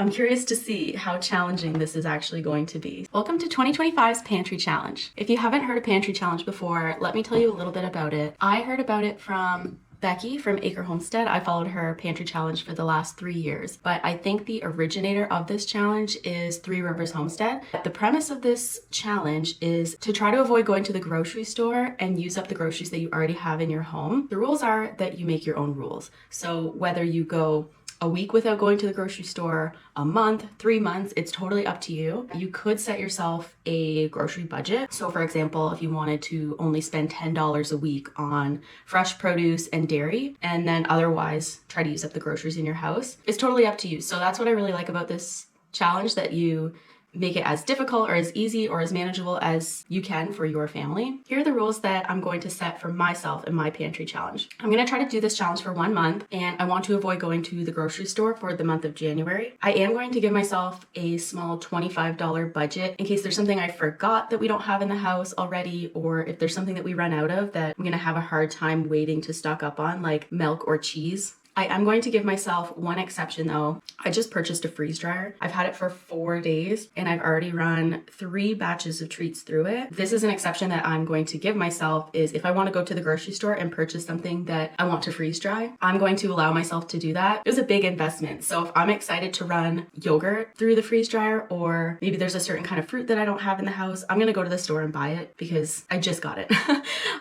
I'm curious to see how challenging this is actually going to be. Welcome to 2025's Pantry Challenge. If you haven't heard of Pantry Challenge before, let me tell you a little bit about it. I heard about it from Becky from Homestead. I followed her Pantry Challenge for the last 3 years, but I think the originator of this challenge is Three Rivers Homestead. The premise of this challenge is to try to avoid going to the grocery store and use up the groceries that you already have in your home. The rules are that you make your own rules. So whether you go a week without going to the grocery store, a month, 3 months, it's totally up to you. You could set yourself a grocery budget. So for example, if you wanted to only spend $10 a week on fresh produce and dairy, and then otherwise try to use up the groceries in your house, it's totally up to you. So that's what I really like about this challenge, that you make it as difficult or as easy or as manageable as you can for your family. Here are the rules that I'm going to set for myself in my pantry challenge. I'm going to try to do this challenge for 1 month, and I want to avoid going to the grocery store for the month of January. I am going to give myself a small $25 budget in case there's something I forgot that we don't have in the house already, or if there's something that we run out of that I'm going to have a hard time waiting to stock up on, like milk or cheese. I am going to give myself one exception though. I just purchased a freeze dryer. I've had it for 4 days and I've already run 3 batches of treats through it. This is an exception that I'm going to give myself, is if I want to go to the grocery store and purchase something that I want to freeze dry, I'm going to allow myself to do that. It was a big investment. So if I'm excited to run yogurt through the freeze dryer, or maybe there's a certain kind of fruit that I don't have in the house, I'm going to go to the store and buy it because I just got it.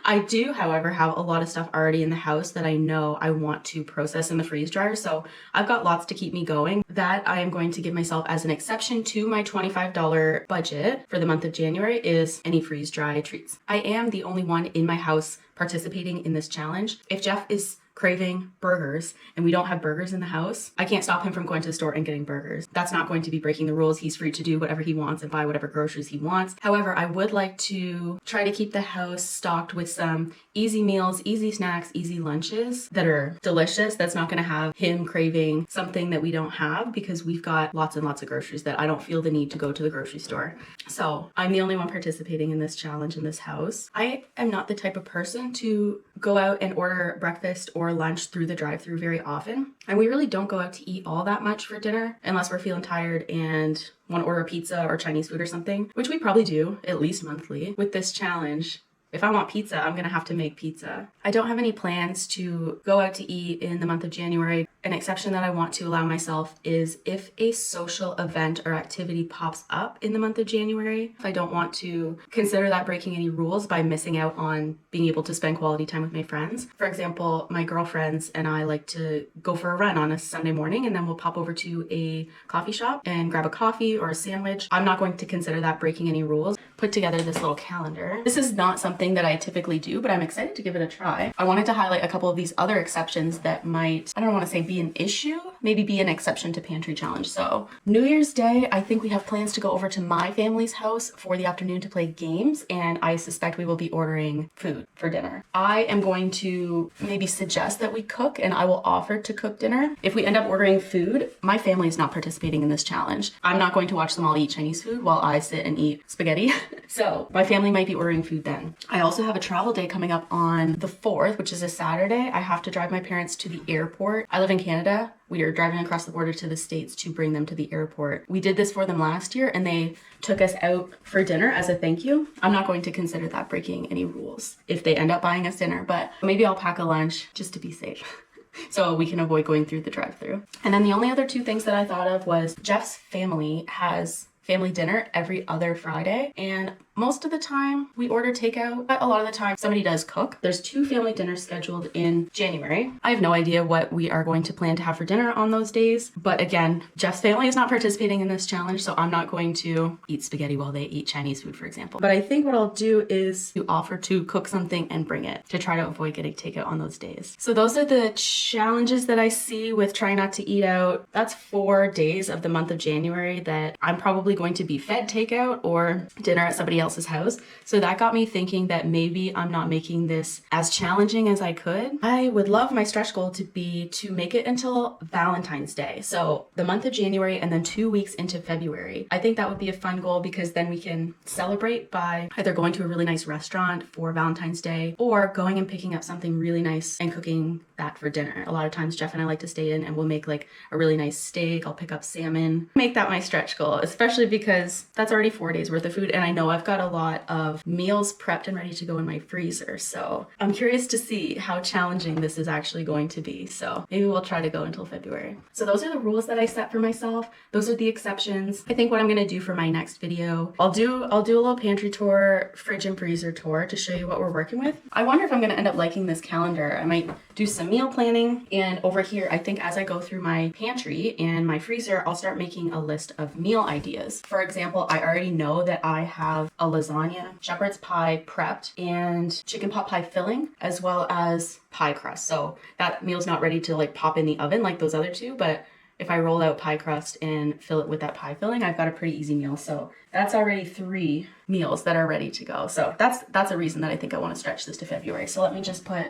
I do, however, have a lot of stuff already in the house that I know I want to process in the freeze dryer, so I've got lots to keep me going. That I am going to give myself as an exception to my $25 budget for the month of January is any freeze dry treats. I am the only one in my house participating in this challenge. If Jeff is craving burgers and we don't have burgers in the house, I can't stop him from going to the store and getting burgers. That's not going to be breaking the rules. He's free to do whatever he wants and buy whatever groceries he wants. However, I would like to try to keep the house stocked with some easy meals, easy snacks, easy lunches that are delicious. That's not going to have him craving something that we don't have, because we've got lots and lots of groceries that I don't feel the need to go to the grocery store. So I'm the only one participating in this challenge in this house. I am not the type of person to go out and order breakfast or lunch through the drive-thru very often. And we really don't go out to eat all that much for dinner unless we're feeling tired and want to order pizza or Chinese food or something, which we probably do at least monthly. With this challenge, if I want pizza, I'm going to have to make pizza. I don't have any plans to go out to eat in the month of January. An exception that I want to allow myself is if a social event or activity pops up in the month of January. I don't want to consider that breaking any rules by missing out on being able to spend quality time with my friends. For example, my girlfriends and I like to go for a run on a Sunday morning, and then we'll pop over to a coffee shop and grab a coffee or a sandwich. I'm not going to consider that breaking any rules. Put together this little calendar. This is not something that I typically do, but I'm excited to give it a try. I wanted to highlight a couple of these other exceptions that might, I don't want to say be an issue, maybe be an exception to Pantry Challenge. So New Year's Day, I think we have plans to go over to my family's house for the afternoon to play games, and I suspect we will be ordering food for dinner. I am going to maybe suggest that we cook, and I will offer to cook dinner. If we end up ordering food, my family is not participating in this challenge. I'm not going to watch them all eat Chinese food while I sit and eat spaghetti. So my family might be ordering food then. I also have a travel day coming up on the 4th, which is a Saturday. I have to drive my parents to the airport. I live in Canada. We are driving across the border to the States to bring them to the airport. We did this for them last year and they took us out for dinner as a thank you. I'm not going to consider that breaking any rules if they end up buying us dinner, but maybe I'll pack a lunch just to be safe. So we can avoid going through the drive-thru. And then the only other 2 things that I thought of was Jeff's family has family dinner every other Friday, and most of the time we order takeout, but a lot of the time somebody does cook. There's 2 family dinners scheduled in January. I have no idea what we are going to plan to have for dinner on those days, but again, Jeff's family is not participating in this challenge, so I'm not going to eat spaghetti while they eat Chinese food, for example. But I think what I'll do is to offer to cook something and bring it to try to avoid getting takeout on those days. So those are the challenges that I see with trying not to eat out. That's 4 days of the month of January that I'm probably going to be fed takeout or dinner at somebody else's house. So that got me thinking that maybe I'm not making this as challenging as I could. I would love my stretch goal to be to make it until Valentine's Day. So the month of January and then 2 weeks into February. I think that would be a fun goal because then we can celebrate by either going to a really nice restaurant for Valentine's Day or going and picking up something really nice and cooking that for dinner. A lot of times Jeff and I like to stay in and we'll make like a really nice steak. I'll pick up salmon. Make that my stretch goal, especially because that's already 4 days worth of food and I know I've got a lot of meals prepped and ready to go in my freezer. So I'm curious to see how challenging this is actually going to be. So maybe we'll try to go until February. So those are the rules that I set for myself. Those are the exceptions. I think what I'm going to do for my next video, I'll do a little pantry tour, fridge and freezer tour to show you what we're working with. I wonder if I'm going to end up liking this calendar. I might do some meal planning, and over here I think as I go through my pantry and my freezer, I'll start making a list of meal ideas. For example, I already know that I have a lasagna, shepherd's pie prepped, and chicken pot pie filling, as well as pie crust. So that meal's not ready to like pop in the oven like those other two, but if I roll out pie crust and fill it with that pie filling, I've got a pretty easy meal. So that's already 3 meals that are ready to go. So that's a reason that I think I want to stretch this to February. So let me just put...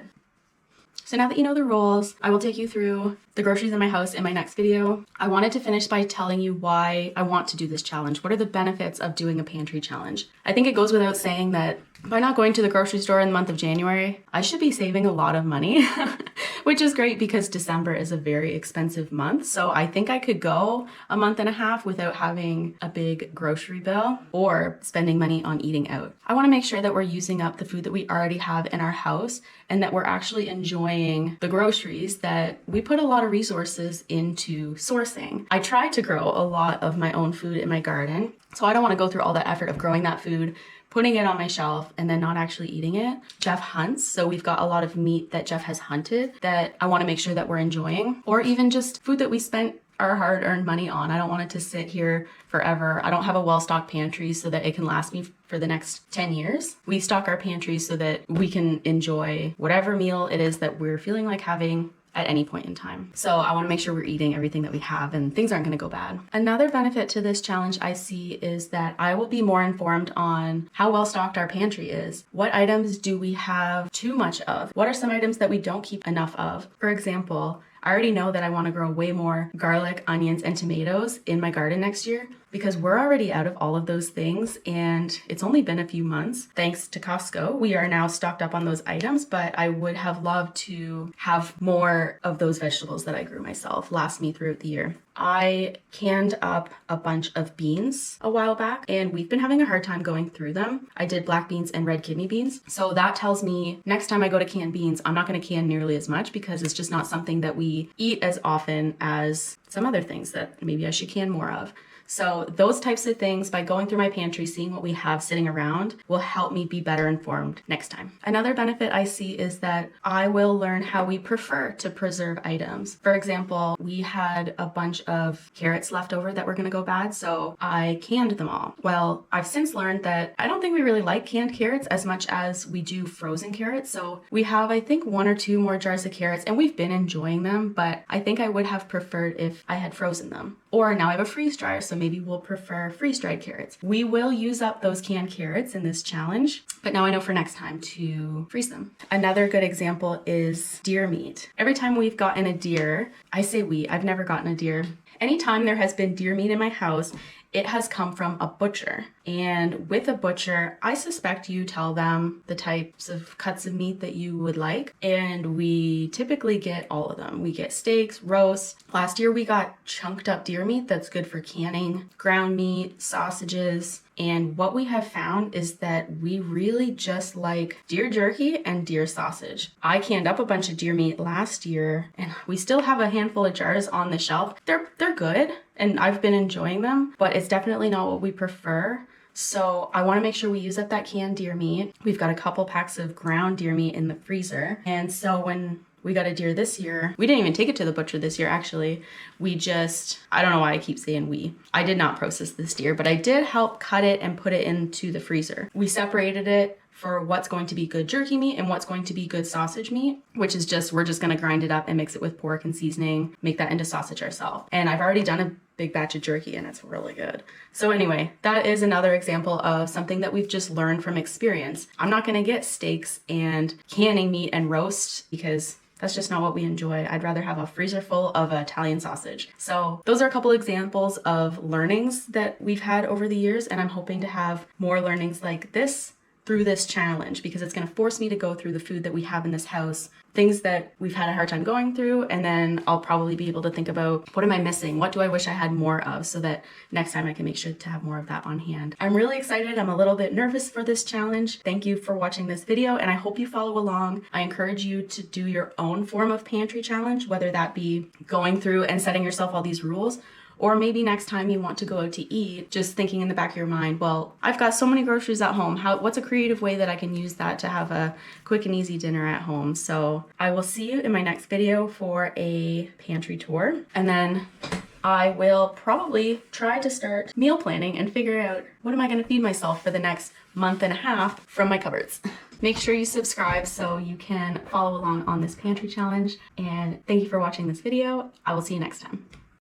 So now that you know the rules, I will take you through the groceries in my house in my next video. I wanted to finish by telling you why I want to do this challenge. What are the benefits of doing a pantry challenge? I think it goes without saying that by not going to the grocery store in the month of January, I should be saving a lot of money, which is great because December is a very expensive month. So I think I could go a month and a half without having a big grocery bill or spending money on eating out. I want to make sure that we're using up the food that we already have in our house and that we're actually enjoying the groceries that we put a lot of resources into sourcing. I try to grow a lot of my own food in my garden, so I don't want to go through all that effort of growing that food, putting it on my shelf, and then not actually eating it. Jeff hunts, so we've got a lot of meat that Jeff has hunted that I want to make sure that we're enjoying, or even just food that we spent our hard-earned money on. I don't want it to sit here forever. I don't have a well-stocked pantry so that it can last me for the next 10 years. We stock our pantry so that we can enjoy whatever meal it is that we're feeling like having at any point in time. So I want to make sure we're eating everything that we have and things aren't going to go bad. Another benefit to this challenge I see is that I will be more informed on how well stocked our pantry is. What items do we have too much of? What are some items that we don't keep enough of? For example, I already know that I want to grow way more garlic, onions, and tomatoes in my garden next year because we're already out of all of those things and it's only been a few months. Thanks to Costco, we are now stocked up on those items, but I would have loved to have more of those vegetables that I grew myself last me throughout the year. I canned up a bunch of beans a while back and we've been having a hard time going through them. I did black beans and red kidney beans. So that tells me next time I go to can beans, I'm not going to can nearly as much because it's just not something that we eat as often as some other things that maybe I should can more of. So those types of things, by going through my pantry, seeing what we have sitting around, will help me be better informed next time. Another benefit I see is that I will learn how we prefer to preserve items. For example, we had a bunch of carrots left over that were going to go bad, so I canned them all. Well, I've since learned that I don't think we really like canned carrots as much as we do frozen carrots. So we have, I think, 1 or 2 more jars of carrots, and we've been enjoying them, but I think I would have preferred if I had frozen them. Or now I have a freeze dryer, so maybe we'll prefer freeze-dried carrots. We will use up those canned carrots in this challenge, but now I know for next time to freeze them. Another good example is deer meat. Every time we've gotten a deer, I say we, I've never gotten a deer. Anytime there has been deer meat in my house, it has come from a butcher. And with a butcher, I suspect you tell them the types of cuts of meat that you would like. And we typically get all of them. We get steaks, roasts. Last year we got chunked up deer meat that's good for canning, ground meat, sausages. And what we have found is that we really just like deer jerky and deer sausage. I canned up a bunch of deer meat last year and we still have a handful of jars on the shelf. They're good and I've been enjoying them, but it's definitely not what we prefer. So I want to make sure we use up that canned deer meat. We've got a couple packs of ground deer meat in the freezer. And so when we got a deer this year, we didn't even take it to the butcher this year, actually. I don't know why I keep saying we. I did not process this deer, but I did help cut it and put it into the freezer. We separated it, for what's going to be good jerky meat and what's going to be good sausage meat, which is just, we're just going to grind it up and mix it with pork and seasoning, make that into sausage ourselves. And I've already done a big batch of jerky and it's really good. So anyway, that is another example of something that we've just learned from experience. I'm not going to get steaks and canning meat and roast because that's just not what we enjoy. I'd rather have a freezer full of Italian sausage. So those are a couple examples of learnings that we've had over the years, and I'm hoping to have more learnings like this through this challenge, because it's going to force me to go through the food that we have in this house, things that we've had a hard time going through, and then I'll probably be able to think about, what am I missing? What do I wish I had more of, so that next time I can make sure to have more of that on hand. I'm really excited. I'm a little bit nervous for this challenge. Thank you for watching this video, and I hope you follow along. I encourage you to do your own form of pantry challenge, whether that be going through and setting yourself all these rules, or maybe next time you want to go out to eat, just thinking in the back of your mind, well, I've got so many groceries at home. What's a creative way that I can use that to have a quick and easy dinner at home? So I will see you in my next video for a pantry tour. And then I will probably try to start meal planning and figure out, what am I going to feed myself for the next month and a half from my cupboards? Make sure you subscribe so you can follow along on this pantry challenge. And thank you for watching this video. I will see you next time.